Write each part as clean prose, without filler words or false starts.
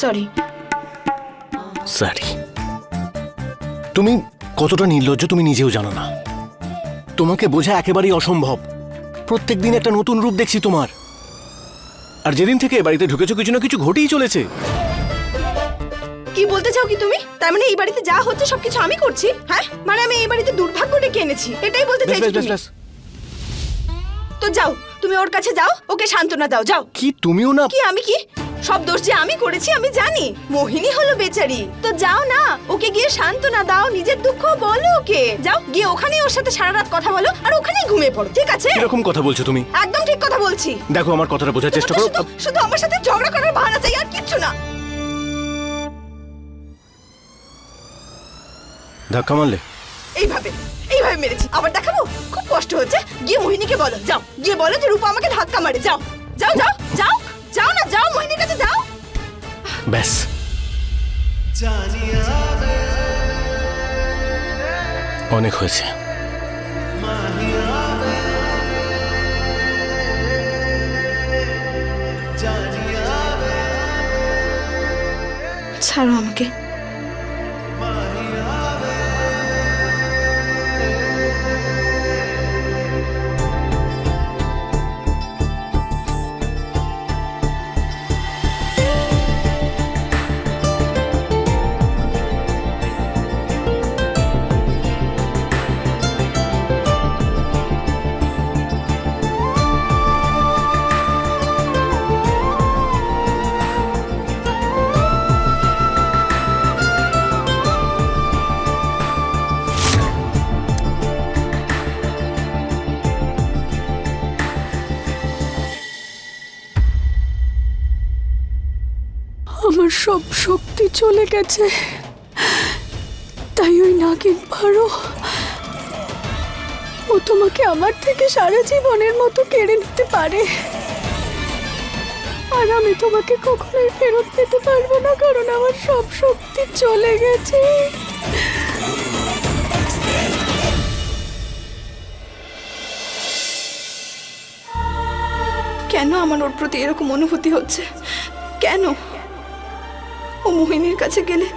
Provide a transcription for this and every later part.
Sorry. Sorry. তুমি কতটা নির্লজ্জ তুমি নিজেও জানো না। তোমাকে বোঝা একেবারেই অসম্ভব। প্রত্যেকদিন একটা নতুন রূপ দেখছি তোমার। আর যেদিন থেকে এ বাড়িতে ঢুকেছো কিছু না কিছু ঘটেই চলেছে। কি বলতে চাও কি তুমি? তার মানে এই বাড়িতে যা হচ্ছে সবকিছু আমি করছি? হ্যাঁ, মানে আমি এই বাড়িতে দুর্ভাগ্য ডেকে এনেছি, এটাই বলতে চাইছো তুমি? তো যাও, তুমি ওর কাছে যাও, ওকে সান্ত্বনা দাও, যাও। কি তুমিও না? কি আমি কি? সব দোষ যে আমি করেছি আমি জানি। মোহিনী হলো বেচারি। তো যাও না, ওকে গিয়ে সান্ত্বনা দাও, নিজের দুঃখ বলো ওকে। যাও গিয়ে ওখানেই ওর সাথে সারা রাত কথা বলো আর ওখানেই ঘুমিয়ে পড়ো, ঠিক আছে? এরকম কথা বলছো তুমি? একদম ঠিক কথা বলছি। দেখো আমার কথাটা বোঝার চেষ্টা করো। শুধু আমার সাথে ঝগড়া করার বাহানা চাই, আর কিচ্ছু না। ধাক্কা মারলে? এইভাবে এইভাবে মেরেছি, আবার দেখাবো? খুব কষ্ট হচ্ছে। গিয়ে মোহিনীকে বলো, যাও গিয়ে বলো যে রূপা আমাকে ধাক্কা মারে। যাও যাও যাও যাও যাও না, যাও মোহিনীর কাছে যাও। ব্যাস, অনেক হয়েছে। ছাড়ো আমাকে। আমার সব শক্তি চলে গেছে, তাই ওই নাগিন পারো ও তোমাকে আমার থেকে সারা জীবনের মতো কেড়ে নিতে পারে। আর আমি তোমাকে কখনোই ফেরত পেতে পারবো না, কারণ আমার সব শক্তি চলে গেছে। কেন আমার ওর প্রতি এরকম অনুভূতি হচ্ছে? কেন ও মোহিনীর কাছে গেলে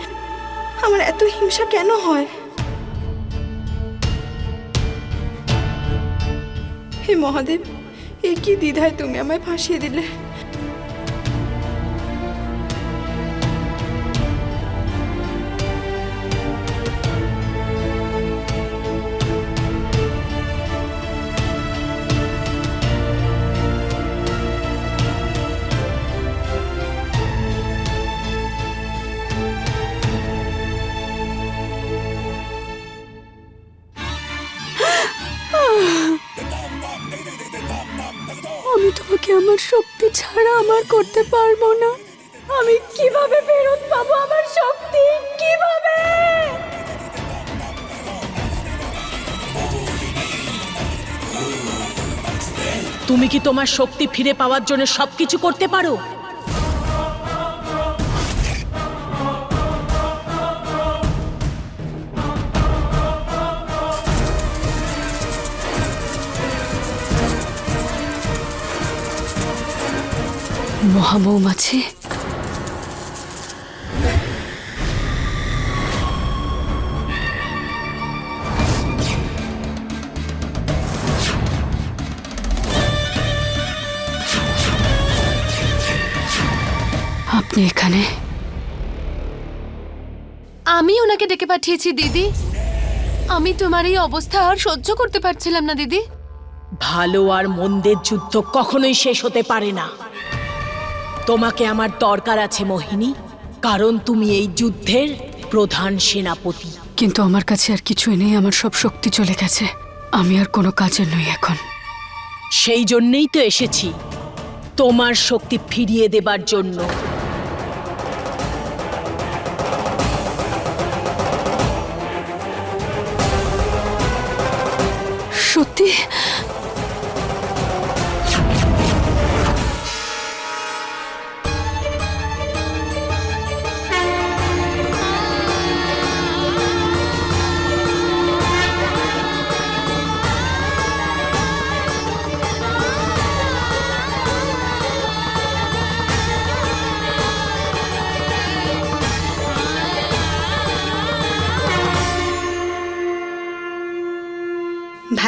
আমার এত হিংসা কেন হয়? হে মহাদেব, এ কি দ্বিধায় তুমি আমায় ফাঁসিয়ে দিলে? আমি তোমাকে আমার শক্তি ছাড়া আমার করতে পারবো না। আমি কিভাবে ফেরত পাবো আমার শক্তি? কিভাবে? তুমি কি তোমার শক্তি ফিরে পাওয়ার জন্য সবকিছু করতে পারো? মহামৌমাছি, আপনি এখানে? আমি ওনাকে ডেকে পাঠিয়েছি দিদি। আমি তোমার এই অবস্থা আর সহ্য করতে পারছিলাম না দিদি। ভালো আর মন্দের যুদ্ধ কখনোই শেষ হতে পারে না। তোমাকে আমার দরকার আছে মোহিনী, কারণ তুমি এই যুদ্ধের প্রধান সেনাপতি। কিন্তু আমার কাছে আর কিছুই নেই, আমার সব শক্তি চলে গেছে। আমি আর কোনো কাজের নই এখন। সেই জন্যই তো এসেছি, তোমার শক্তি ফিরিয়ে দেবার জন্য। সত্যি?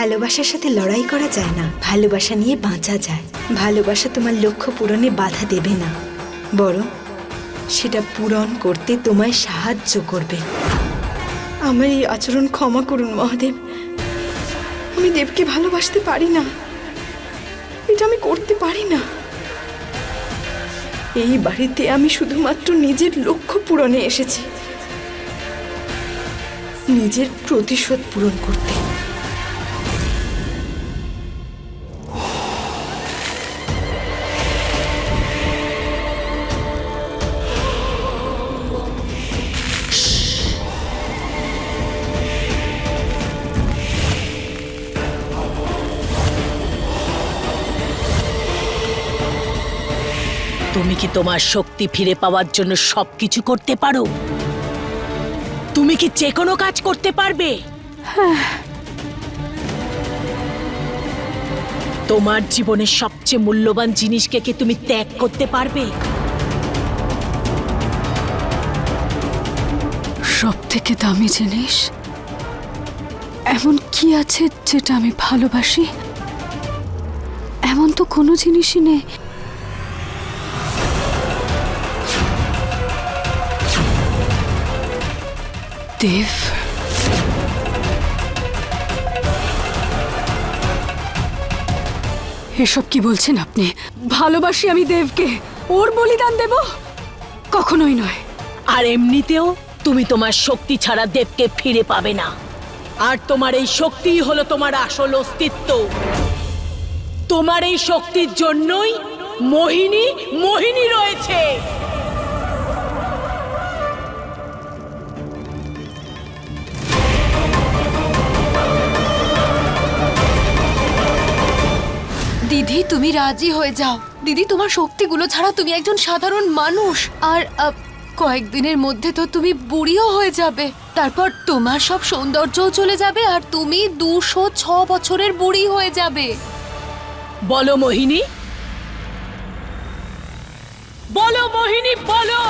ভালোবাসার সাথে লড়াই করা যায় না, ভালোবাসা নিয়ে বাঁচা যায়। ভালোবাসা তোমার লক্ষ্য পূরণে বাধা দেবে না, বরং সেটা পূরণ করতে তোমায় সাহায্য করবে। আমার এই আচরণ ক্ষমা করুন মহাদেব। আমি দেবকে ভালোবাসতে পারি না, এটা আমি করতে পারি না। এই বাড়িতে আমি শুধুমাত্র নিজের লক্ষ্য পূরণে এসেছি, নিজের প্রতিশোধ পূরণ করতে। তুমি কি তোমার শক্তি ফিরে পাওয়ার জন্য সবকিছু করতে পারো? তুমি কি যে কোনো কাজ করতে পারবে? তোমার জীবনের সবচেয়ে মূল্যবান জিনিসকে কি তুমি ত্যাগ করতে পারবে? সব থেকে দামি জিনিস এমন কি আছে যেটা আমি ভালোবাসি? এমন তো কোনো জিনিসই নেই। দেব, এসব কি বলছেন আপনি? ভালোবাসি আমি দেবকে, ওর বলিদান দেব? কখনোই নয়। আর এমনিতেও তুমি তোমার শক্তি ছাড়া দেবকে ফিরে পাবে না। আর তোমার এই শক্তিই হলো তোমার আসল অস্তিত্ব। তোমার এই শক্তির জন্যই মোহিনী মোহিনী রয়েছে। দিদি তুমি রাজি হয়ে যাও। দিদি তোমার শক্তিগুলো ছাড়া তুমি একজন সাধারণ মানুষ। আর কয়েকদিনের মধ্যে তো তুমি বুড়িও হয়ে যাবে। তারপর তোমার সব সৌন্দর্যও চলে যাবে আর তুমি 206 বছরের বুড়ি হয়ে যাবে। বলো মোহিনী, বলো মোহিনী, বলো।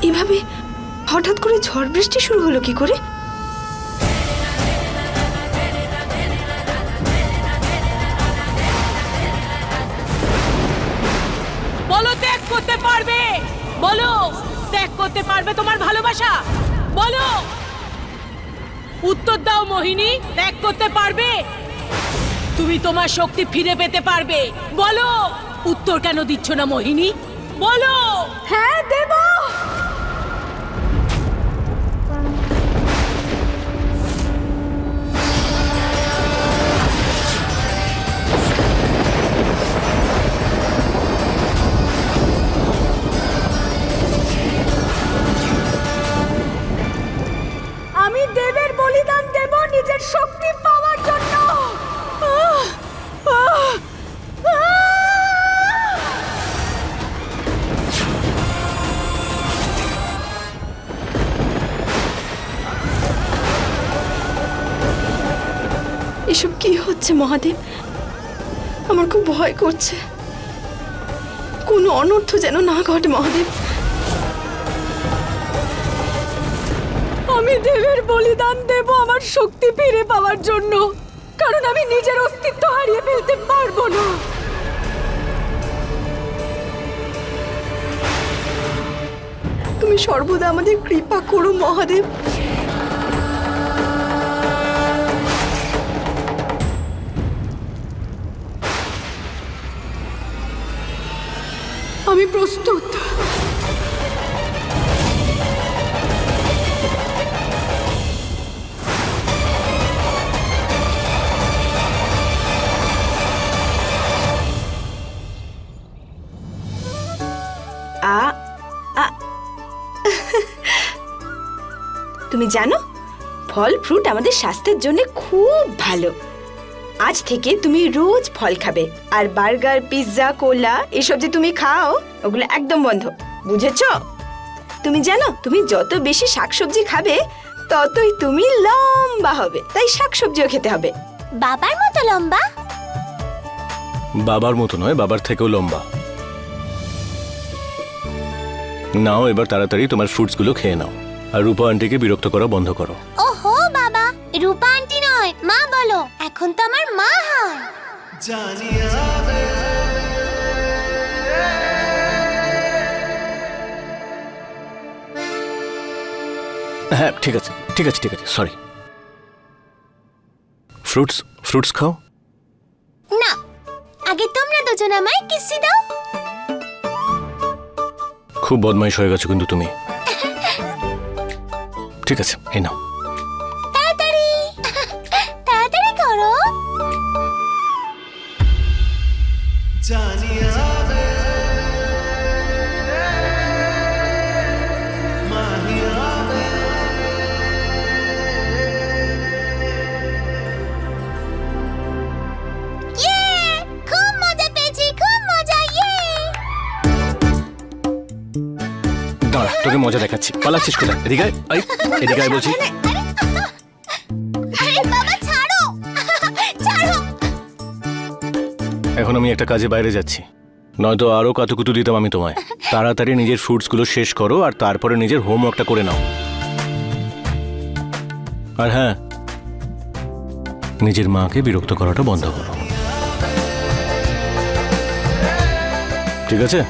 এভাবে হঠাৎ করে ঝড় বৃষ্টি শুরু হলো কি করে? বলো ত্যাগ করতে পারবে? বলো ত্যাগ করতে পারবে তোমার ভালোবাসা? বলো, উত্তর দাও মোহিনী, ত্যাগ করতে পারবে? তুমি তোমার শক্তি ফিরে পেতে পারবে? বলো। উত্তর কেন দিচ্ছ না মোহিনী? বলো। হ্যাঁ দেব। আমি দেবের বলিদান দেব নিজের শক্তি পাওয়ার জন্য। এসব কি হচ্ছে মহাদেব? আমার খুব ভয় করছে। কোনো অনর্থ যেন না ঘটে মহাদেব। আমি দেবের বলিদান দেব আমার শক্তি ফিরে পাওয়ার জন্য, কারণ আমি নিজের অস্তিত্ব হারিয়ে ফেলতে পারবো না। তুমি সর্বদা আমাদের কৃপা করো মহাদেব। আমি প্রস্তুত। তুমি জানো, ফল ফ্রুট আমাদের স্বাস্থ্যের জন্য খুব ভালো। আজ থেকে তুমি রোজ ফল খাবে, আর বার্গার, পিৎজা, কোলা এসব যে তুমি খাও ওগুলো একদম বন্ধ, বুঝেছো? তুমি জানো তুমি যত বেশি শাকসবজি খাবে ততই তুমি লম্বা হবে, তাই শাকসবজিও খেতে হবে। বাবার মতো লম্বা? বাবার মতো নয়, বাবার থেকেও লম্বা। নাও এবার তাড়াতাড়ি তোমার ফ্রুটসগুলো খেয়ে নাও, আর রূপা আন্টিকে বিরক্ত করা বন্ধ করো। ওহো বাবা, রূপা আন্টি নয়, মা বলো। এখন তো আমার মা হয়। হ্যাঁ ঠিক আছে ঠিক আছে ঠিক আছে, সরি। ফ্রুটস ফ্রুটস খাও। না, আগে তোমরা দুজন আমায় কিসি দাও। খুব বদমাইশ হয়ে গেছো কিন্তু তুমি। ঠিক আছে, এই নাও। তাড়াতাড়ি তাড়াতাড়ি করো। ইয়ে, খুব মজা পেয়েছি, খুব মজা। ইয়ে, দাঁড়া, তোকে মজা দেখাচ্ছি। পালাচ্ছিস কোথায়? এদিকে আয়, আয়, এদিকে আয় বলছি। আরে বাবা ছাড়ো ছাড়ো। এখন আমি একটা কাজে বাইরে যাচ্ছি, নয়তো আরো কাতুকুতু দিতাম আমি তোমায়। তাড়াতাড়ি নিজের ফ্রুটসগুলো শেষ করো আর তারপরে নিজের হোমওয়ার্কটা করে নাও। আর হ্যাঁ, নিজের মাকে বিরক্ত করাটা বন্ধ করো, ঠিক আছে?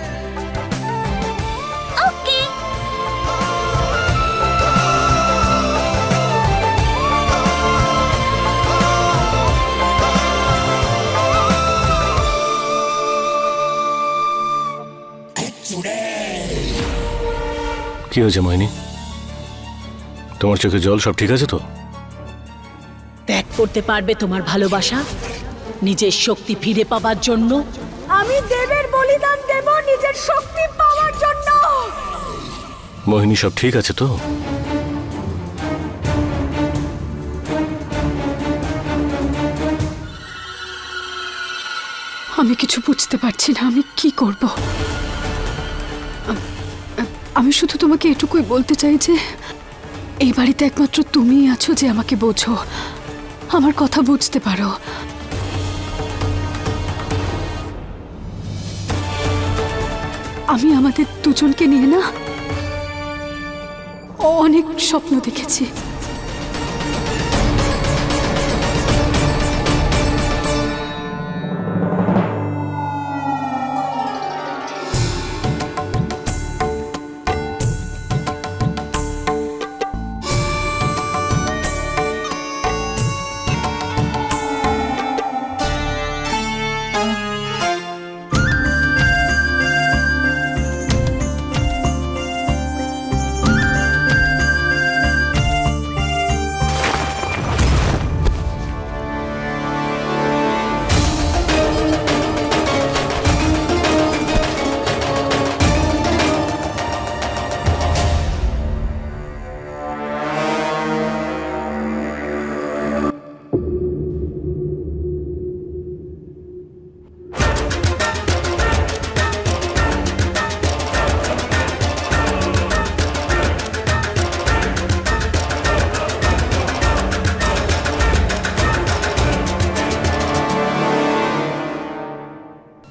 ওকে। কি হয়েছে মোহিনী? তোমার চোখে জল? সব ঠিক আছে তো? ত্যাগ করতে পারবে তোমার ভালোবাসা নিজের শক্তি ফিরে পাবার জন্য? আমি দেবের বলিদান দেব নিজের শক্তি পাওয়ার জন্য। মোহিনী, সব ঠিক আছে তো? আমি কিছু বুঝতে পারছি না, আমি কি করব। আমি শুধু তোমাকে এটুকুই বলতে চাই যে এই বাড়িতে একমাত্র তুমিই আছো যে আমাকে বোঝো, আমার কথা বুঝতে পারো। আমি আমাদের দুজনকে নিয়ে না অনেক স্বপ্ন দেখেছি।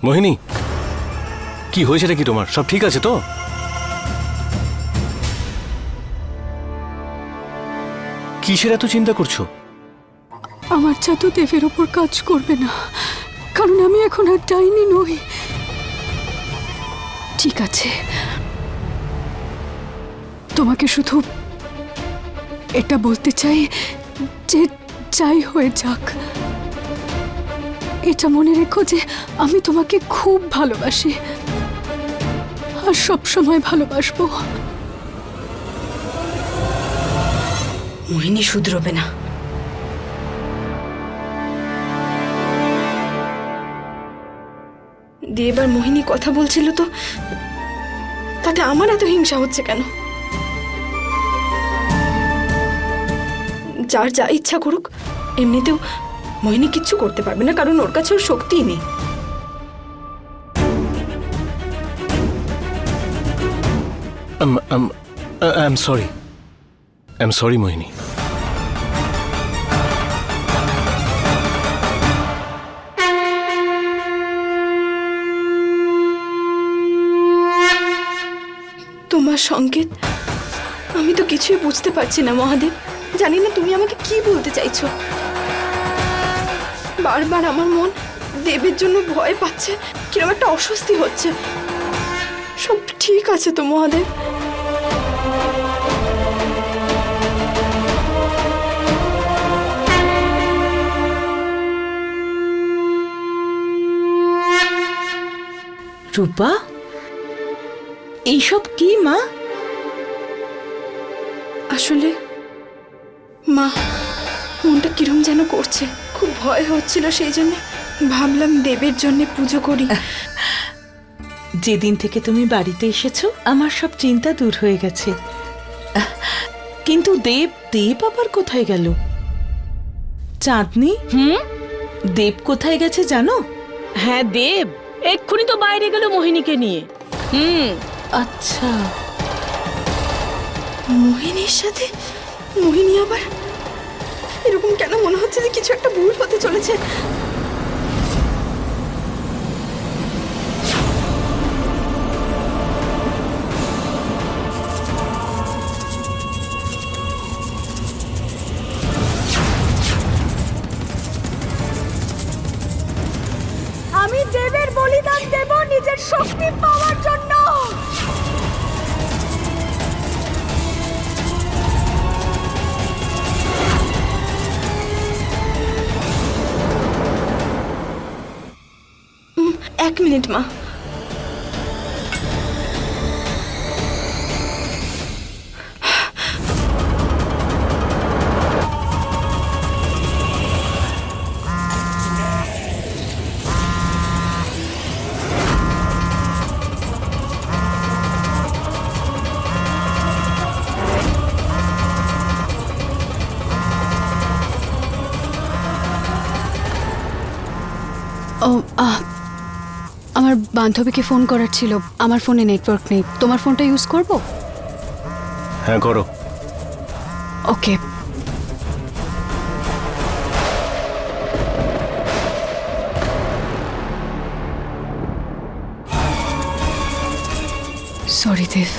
মোহিনী, কি হয়েছে কি তোমার? সব ঠিক আছে তো? কিসের এত চিন্তা করছো? আমার জাদু দেবের ওপর কাজ করবে না, কারণ আমি এখন আর ডাইনি নই। ঠিক আছে, তোমাকে শুধু এটা বলতে চাই যে যাই হয়ে যাক, এটা মনে রেখো যে আমি তোমাকে খুব ভালোবাসি আর সব সময় ভালোবাসবো। মোহিনী শুধরোবে না। দিয়ে এবার মোহিনী কথা বলছিল তো, তাতে আমার এত হিংসা হচ্ছে কেন? যার যা ইচ্ছা করুক, এমনিতেও মোহিনী কিচ্ছু করতে পারবে না, কারণ ওর কাছে ওর শক্তিই নেই। আই এম সরি মোহিনী। তোমার সংকেত আমি তো কিছুই বুঝতে পারছি না মহাদেব। জানি না তুমি আমাকে কি বলতে চাইছো। বারবার আমার মন দেবের জন্য ভয় পাচ্ছে, কিরকম একটা অস্বস্তি হচ্ছে। সব ঠিক আছে তো মহাদেব? রূপা, এইসব কি মা? আসলে মা, মনটা কিরম যেন করছে, খুব ভয় হচ্ছিল, সেই জন্য ভাবলাম দেবের জন্য পুজো করি। যেদিন থেকে তুমি বাড়িতে এসেছো আমার সব চিন্তা দূর হয়ে গেছে। কিন্তু দেব আবার কোথায় গেল? চাঁদনি, দেব কোথায় গেছে জানো? হ্যাঁ, দেব এক্ষুনি তো বাইরে গেল মোহিনীকে নিয়ে। আচ্ছা, মোহিনীর সাথে? মোহিনী আবার এরকম কেন মনে হচ্ছে যে কিছু একটা ভুল হতে চলেছে? আমি দেবের বলিদান দেব নিজের শক্তি পাওয়ার জন্য। এক মিনিট মা। ও আমার বান্ধবীকে ফোন করার ছিল, আমার ফোনে নেটওয়ার্ক নেই। তোমার ফোনটা ইউজ করব? হ্যাঁ করো। ওকে। সরি দেব,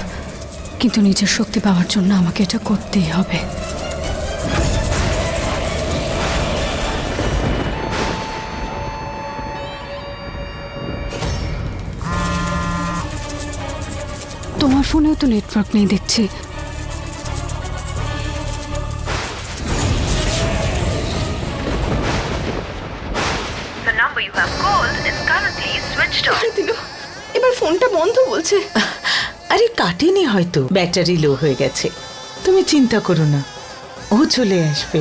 কিন্তু নিজের শক্তি পাওয়ার জন্য আমাকে এটা করতেই হবে। তোমার ফোনেও তো নেটওয়ার্ক নেই দেখছি। The number you have called is currently switched off. দিল, এবার ফোনটা বন্ধ বলছে। আরে কাটেনি, হয়তো ব্যাটারি লো হয়ে গেছে। তুমি চিন্তা করো না, ও চলে আসবে।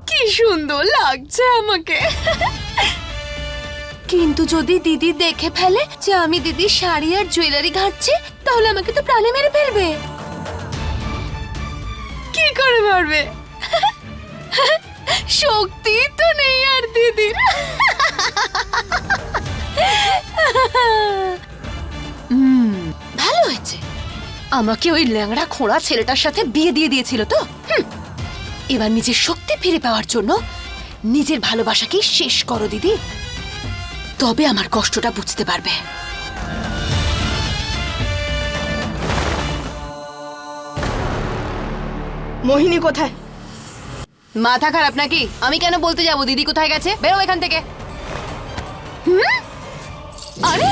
কি সুন্দর লাগছে আমাকে। কিন্তু যদি দিদি দেখে ফেলে যে আমি দিদির শাড়ি আর জুয়েলারি ঘাঁটছি, তাহলে আমাকে তো প্রাণে মেরে ফেলবে। কি করে মারবে? শক্তি তো নেই আর দিদির। ভালো হয়েছে, আমাকে ওই ল্যাংড়া খোঁড়া ছেলেটার সাথে বিয়ে দিয়ে দিয়েছিল তো। এবার নিজের শক্তি ফিরে পাওয়ার জন্য নিজের ভালোবাসাকেই শেষ করো দিদি, তবে আমার কষ্টটা বুঝতে পারবে। মোহিনী কোথায়? মাথা খারাপ নাকি? আমি কেন বলতে যাব দিদি কোথায় গেছে? বেরো এখান থেকে। আরে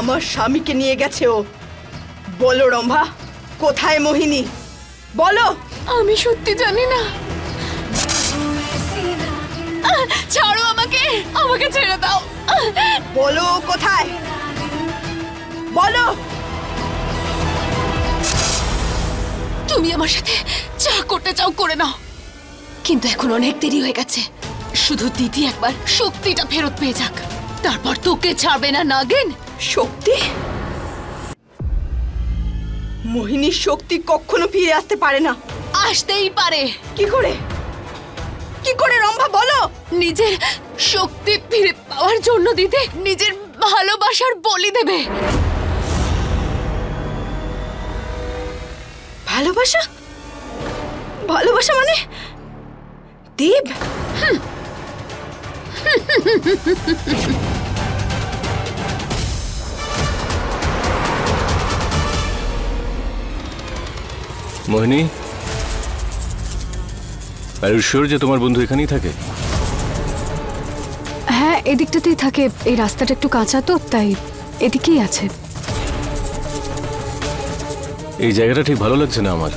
আমার স্বামীকে নিয়ে গেছে ও। বলো রম্ভা, কোথায় মোহিনী? বলো। আমি সত্যি জানি না। ছাড়ো আমাকে, আমাকে ছেড়ে দাও। বলো ও কোথায়? বলো। তুমি আমার সাথে যা করতে চাও করে নাও, কিন্তু এখন অনেক দেরি হয়ে গেছে। শুধু দিদি একবার শক্তিটা ফেরত পেয়ে যাক, তারপর তোকে ছাড়বে না নাগিন। শক্তি? মোহিনীর শক্তি কখনো ফিরে আসতে পারে না। আসতেই পারে। কি করে? কি করে রম্ভা, বলো। নিজের শক্তি ফিরে পাওয়ার জন্য দিদি নিজের ভালোবাসার বলি দেবে। ভালোবাসা? ভালোবাসা মানে দেব? মোহিনী, আর ইউ শিওর যে তোমার বন্ধু এখানেই থাকে? হ্যাঁ, এদিকটাতেই থাকে। এই রাস্তাটা একটু কাঁচা তো, তাই এদিকেই আছে। এই জায়গাটা ঠিক ভালো লাগছে না আমার।